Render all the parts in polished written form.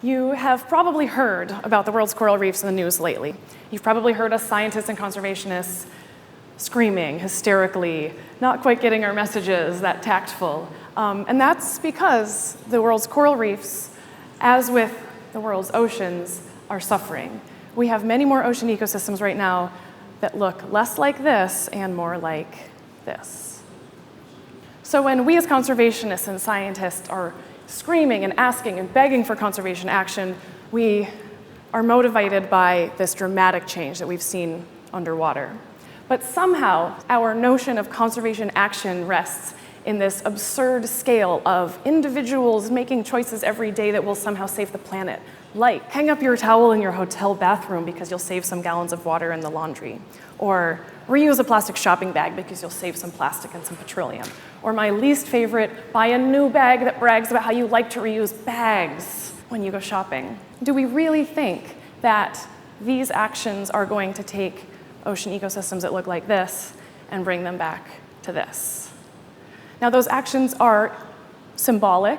You have probably heard about the world's coral reefs in the news lately. You've probably heard us scientists and conservationists screaming hysterically, not quite getting our messages that tactful. And that's because the world's coral reefs, as with the world's oceans, are suffering. We have many more ocean ecosystems right now that look less like this and more like this. So when we as conservationists and scientists are screaming and asking and begging for conservation action, we are motivated by this dramatic change that we've seen underwater. But somehow, our notion of conservation action rests in this absurd scale of individuals making choices every day that will somehow save the planet. Like, hang up your towel in your hotel bathroom because you'll save some gallons of water in the laundry. Or reuse a plastic shopping bag because you'll save some plastic and some petroleum. Or my least favorite, buy a new bag that brags about how you like to reuse bags when you go shopping. Do we really think that these actions are going to take ocean ecosystems that look like this and bring them back to this? Now, those actions are symbolic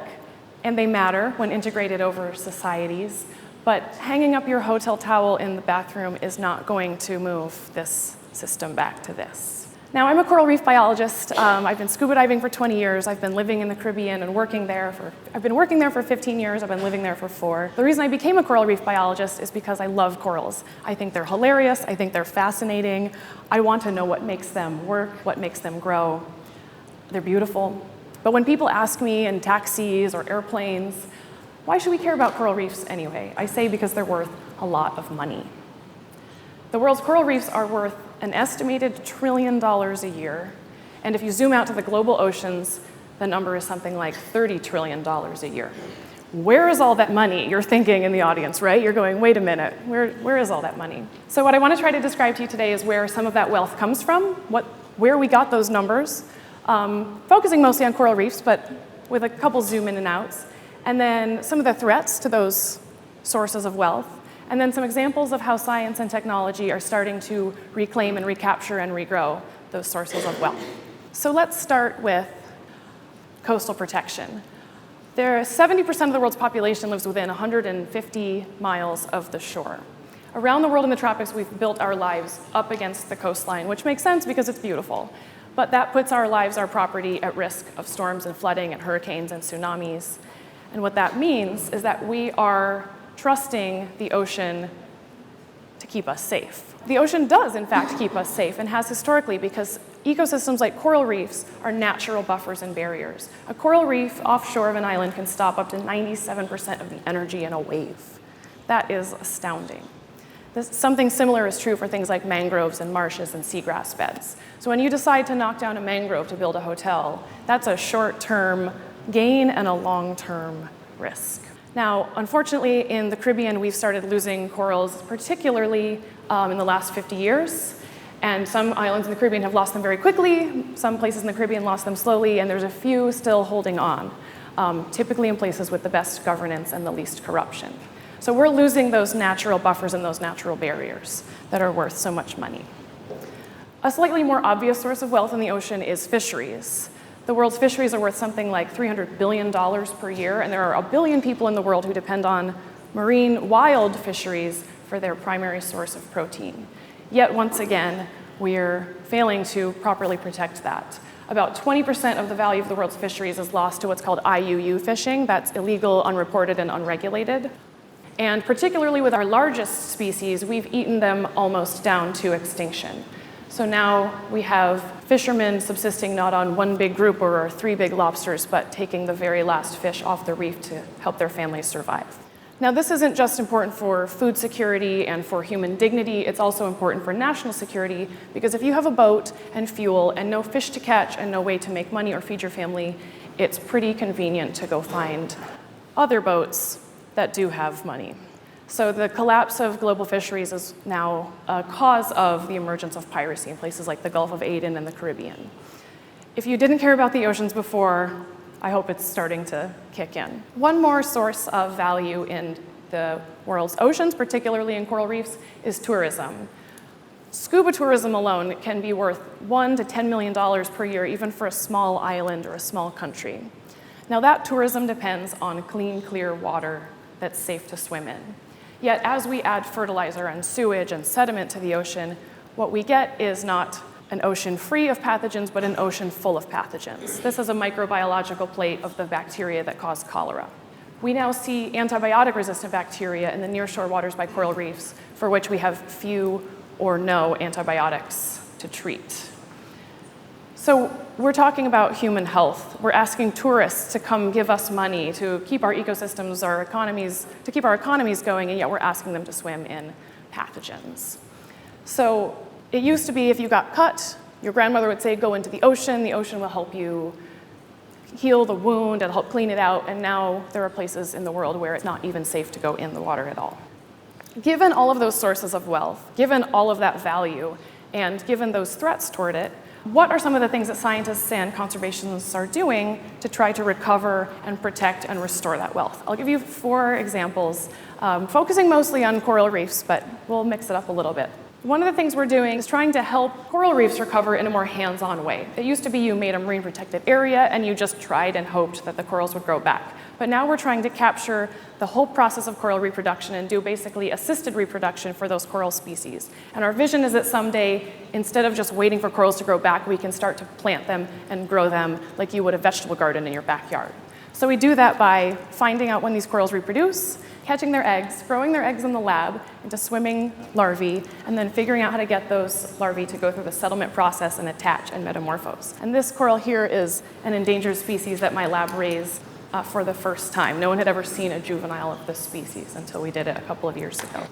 and they matter when integrated over societies, but hanging up your hotel towel in the bathroom is not going to move this system back to this. Now, I'm a coral reef biologist. I've been scuba diving for 20 years. I've been living in the Caribbean and I've been working there for 15 years. I've been living there for 4. The reason I became a coral reef biologist is because I love corals. I think they're hilarious. I think they're fascinating. I want to know what makes them work, what makes them grow. They're beautiful. But when people ask me in taxis or airplanes, why should we care about coral reefs anyway? I say because they're worth a lot of money. The world's coral reefs are worth an estimated $1 trillion a year. And if you zoom out to the global oceans, the number is something like $30 trillion a year. Where is all that money? You're thinking in the audience, right? You're going, wait a minute, where is all that money? So what I want to try to describe to you today is where some of that wealth comes from, where we got those numbers, focusing mostly on coral reefs, but with a couple zoom in and outs, and then some of the threats to those sources of wealth, and then some examples of how science and technology are starting to reclaim and recapture and regrow those sources of wealth. So let's start with coastal protection. 70% of the world's population lives within 150 miles of the shore. Around the world in the tropics, we've built our lives up against the coastline, which makes sense because it's beautiful. But that puts our lives, our property, at risk of storms and flooding and hurricanes and tsunamis. And what that means is that we are trusting the ocean to keep us safe. The ocean does, in fact, keep us safe and has historically because ecosystems like coral reefs are natural buffers and barriers. A coral reef offshore of an island can stop up to 97% of the energy in a wave. That is astounding. Something similar is true for things like mangroves and marshes and seagrass beds. So when you decide to knock down a mangrove to build a hotel, that's a short-term gain and a long-term risk. Now, unfortunately, in the Caribbean, we've started losing corals, particularly in the last 50 years. And some islands in the Caribbean have lost them very quickly. Some places in the Caribbean lost them slowly, and there's a few still holding on, typically in places with the best governance and the least corruption. So we're losing those natural buffers and those natural barriers that are worth so much money. A slightly more obvious source of wealth in the ocean is fisheries. The world's fisheries are worth something like $300 billion per year, and there are 1 billion people in the world who depend on marine wild fisheries for their primary source of protein. Yet, once again, we're failing to properly protect that. About 20% of the value of the world's fisheries is lost to what's called IUU fishing. That's illegal, unreported, and unregulated. And particularly with our largest species, we've eaten them almost down to extinction. So now we have fishermen subsisting not on one big group or 3 big lobsters, but taking the very last fish off the reef to help their families survive. Now, this isn't just important for food security and for human dignity, it's also important for national security, because if you have a boat and fuel and no fish to catch and no way to make money or feed your family, it's pretty convenient to go find other boats that do have money. So the collapse of global fisheries is now a cause of the emergence of piracy in places like the Gulf of Aden and the Caribbean. If you didn't care about the oceans before, I hope it's starting to kick in. One more source of value in the world's oceans, particularly in coral reefs, is tourism. Scuba tourism alone can be worth $1 to $10 million per year, even for a small island or a small country. Now that tourism depends on clean, clear water that's safe to swim in. Yet as we add fertilizer and sewage and sediment to the ocean, what we get is not an ocean free of pathogens, but an ocean full of pathogens. This is a microbiological plate of the bacteria that cause cholera. We now see antibiotic-resistant bacteria in the nearshore waters by coral reefs, for which we have few or no antibiotics to treat. So we're talking about human health. We're asking tourists to come give us money to keep our ecosystems, our economies, to keep our economies going, and yet we're asking them to swim in pathogens. So it used to be if you got cut, your grandmother would say, go into the ocean will help you heal the wound and help clean it out, and now there are places in the world where it's not even safe to go in the water at all. Given all of those sources of wealth, given all of that value, and given those threats toward it, what are some of the things that scientists and conservationists are doing to try to recover and protect and restore that wealth? I'll give you 4 examples, focusing mostly on coral reefs, but we'll mix it up a little bit. One of the things we're doing is trying to help coral reefs recover in a more hands-on way. It used to be you made a marine protected area and you just tried and hoped that the corals would grow back. But now we're trying to capture the whole process of coral reproduction and do basically assisted reproduction for those coral species. And our vision is that someday, instead of just waiting for corals to grow back, we can start to plant them and grow them like you would a vegetable garden in your backyard. So we do that by finding out when these corals reproduce, catching their eggs, growing their eggs in the lab into swimming larvae, and then figuring out how to get those larvae to go through the settlement process and attach and metamorphose. And this coral here is an endangered species that my lab raised for the first time. No one had ever seen a juvenile of this species until we did it a couple of years ago.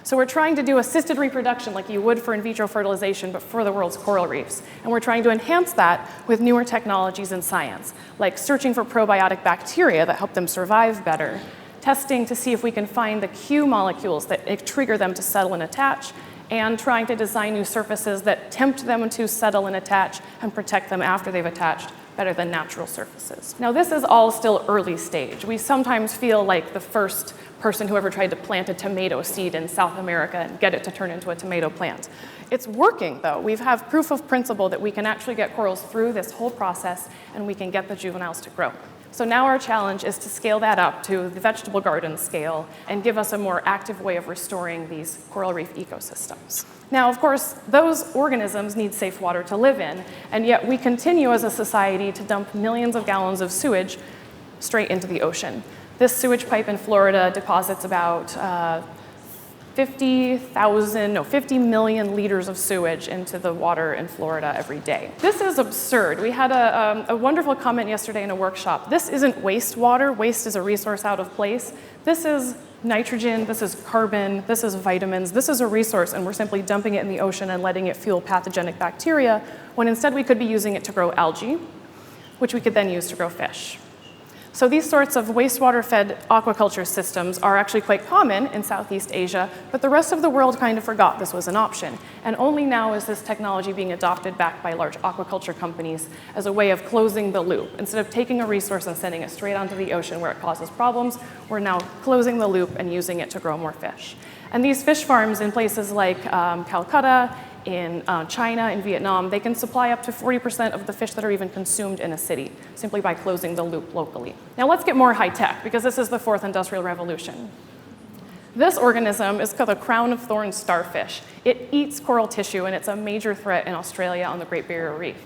So we're trying to do assisted reproduction like you would for in vitro fertilization, but for the world's coral reefs. And we're trying to enhance that with newer technologies in science, like searching for probiotic bacteria that help them survive better, testing to see if we can find the Q molecules that trigger them to settle and attach, and trying to design new surfaces that tempt them to settle and attach and protect them after they've attached better than natural surfaces. Now, this is all still early stage. We sometimes feel like the first person who ever tried to plant a tomato seed in South America and get it to turn into a tomato plant. It's working, though. We have proof of principle that we can actually get corals through this whole process and we can get the juveniles to grow. So now our challenge is to scale that up to the vegetable garden scale and give us a more active way of restoring these coral reef ecosystems. Now, of course, those organisms need safe water to live in, and yet we continue as a society to dump millions of gallons of sewage straight into the ocean. This sewage pipe in Florida deposits about 50 million liters of sewage into the water in Florida every day. This is absurd. We had a wonderful comment yesterday in a workshop. This isn't wastewater. Waste is a resource out of place. This is nitrogen, this is carbon, this is vitamins. This is a resource, and we're simply dumping it in the ocean and letting it fuel pathogenic bacteria, when instead we could be using it to grow algae, which we could then use to grow fish. So these sorts of wastewater-fed aquaculture systems are actually quite common in Southeast Asia, but the rest of the world kind of forgot this was an option. And only now is this technology being adopted back by large aquaculture companies as a way of closing the loop. Instead of taking a resource and sending it straight onto the ocean where it causes problems, we're now closing the loop and using it to grow more fish. And these fish farms in places like Calcutta, in China, in Vietnam, they can supply up to 40% of the fish that are even consumed in a city, simply by closing the loop locally. Now let's get more high tech, because this is the 4th industrial revolution. This organism is called the crown of thorns starfish. It eats coral tissue, and it's a major threat in Australia on the Great Barrier Reef.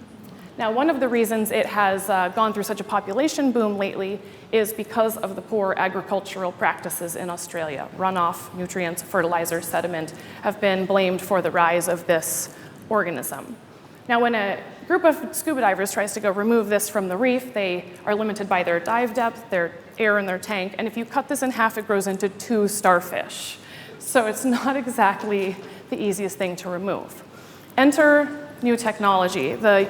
Now, one of the reasons it has gone through such a population boom lately is because of the poor agricultural practices in Australia. Runoff, nutrients, fertilizer, sediment have been blamed for the rise of this organism. Now, when a group of scuba divers tries to go remove this from the reef, they are limited by their dive depth, their air in their tank, and if you cut this in half, it grows into 2 starfish. So it's not exactly the easiest thing to remove. Enter new technology. The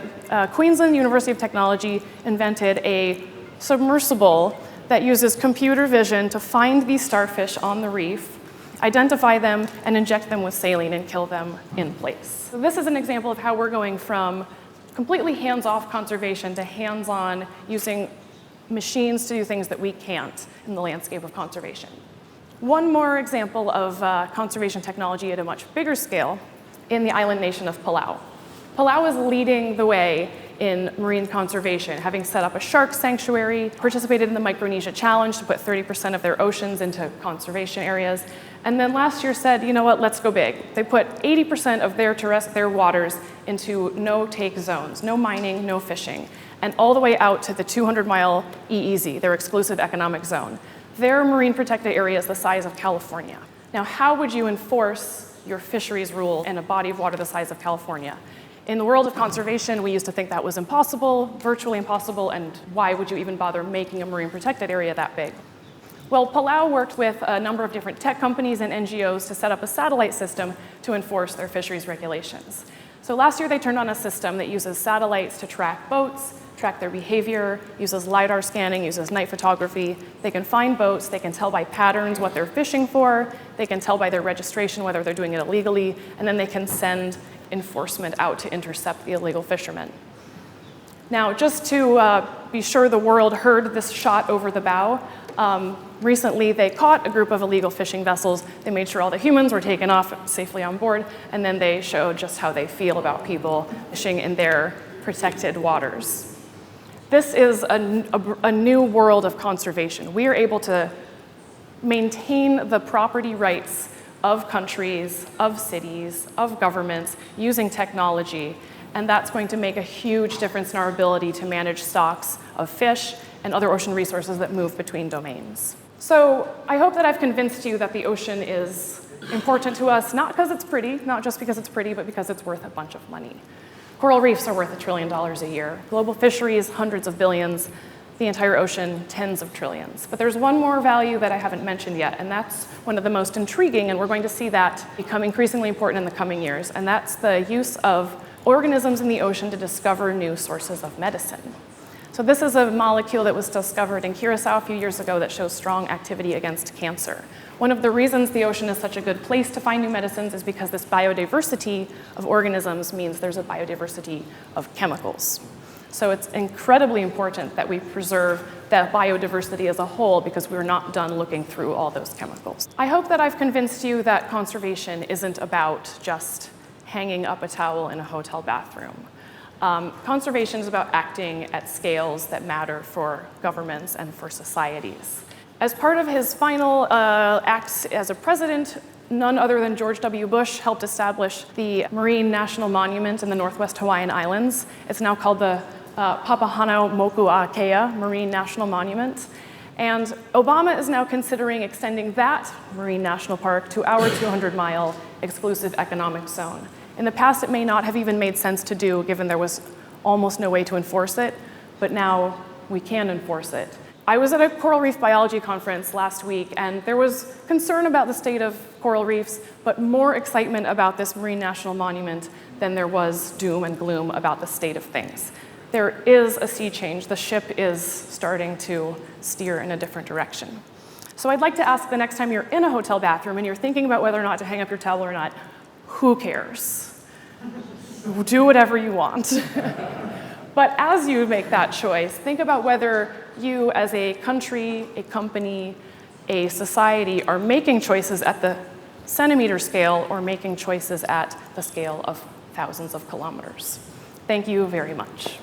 Queensland University of Technology invented a submersible that uses computer vision to find these starfish on the reef, identify them, and inject them with saline and kill them in place. So this is an example of how we're going from completely hands-off conservation to hands-on, using machines to do things that we can't in the landscape of conservation. One more example of conservation technology at a much bigger scale in the island nation of Palau. Palau is leading the way in marine conservation, having set up a shark sanctuary, participated in the Micronesia Challenge to put 30% of their oceans into conservation areas, and then last year said, you know what, let's go big. They put 80% of their waters into no-take zones, no mining, no fishing, and all the way out to the 200-mile EEZ, their exclusive economic zone. Their marine protected area is the size of California. Now, how would you enforce your fisheries rule in a body of water the size of California? In the world of conservation, we used to think that was impossible, virtually impossible, and why would you even bother making a marine protected area that big? Well, Palau worked with a number of different tech companies and NGOs to set up a satellite system to enforce their fisheries regulations. So last year they turned on a system that uses satellites to track boats, track their behavior, uses LiDAR scanning, uses night photography. They can find boats, they can tell by patterns what they're fishing for, they can tell by their registration whether they're doing it illegally, and then they can send enforcement out to intercept the illegal fishermen. Now, just to be sure the world heard this shot over the bow, recently they caught a group of illegal fishing vessels. They made sure all the humans were taken off safely on board, and then they showed just how they feel about people fishing in their protected waters. This is a new world of conservation. We are able to maintain the property rights of countries, of cities, of governments using technology, and that's going to make a huge difference in our ability to manage stocks of fish and other ocean resources that move between domains. So I hope that I've convinced you that the ocean is important to us, not because it's pretty, not just because it's pretty, but because it's worth a bunch of money. Coral reefs are worth $1 trillion a year. Global fisheries, hundreds of billions. The entire ocean, tens of trillions. But there's one more value that I haven't mentioned yet, and that's one of the most intriguing, and we're going to see that become increasingly important in the coming years, and that's the use of organisms in the ocean to discover new sources of medicine. So this is a molecule that was discovered in Curacao a few years ago that shows strong activity against cancer. One of the reasons the ocean is such a good place to find new medicines is because this biodiversity of organisms means there's a biodiversity of chemicals. So it's incredibly important that we preserve that biodiversity as a whole because we're not done looking through all those chemicals. I hope that I've convinced you that conservation isn't about just hanging up a towel in a hotel bathroom. Conservation is about acting at scales that matter for governments and for societies. As part of his final acts as a president, none other than George W. Bush helped establish the Marine National Monument in the Northwest Hawaiian Islands. It's now called the Papahanaumokuākea Marine National Monument. And Obama is now considering extending that Marine National Park to our 200-mile exclusive economic zone. In the past, it may not have even made sense to do, given there was almost no way to enforce it, but now we can enforce it. I was at a coral reef biology conference last week, and there was concern about the state of coral reefs, but more excitement about this Marine National Monument than there was doom and gloom about the state of things. There is a sea change. The ship is starting to steer in a different direction. So I'd like to ask the next time you're in a hotel bathroom and you're thinking about whether or not to hang up your towel or not, who cares? Do whatever you want. But as you make that choice, think about whether you as a country, a company, a society are making choices at the centimeter scale or making choices at the scale of thousands of kilometers. Thank you very much.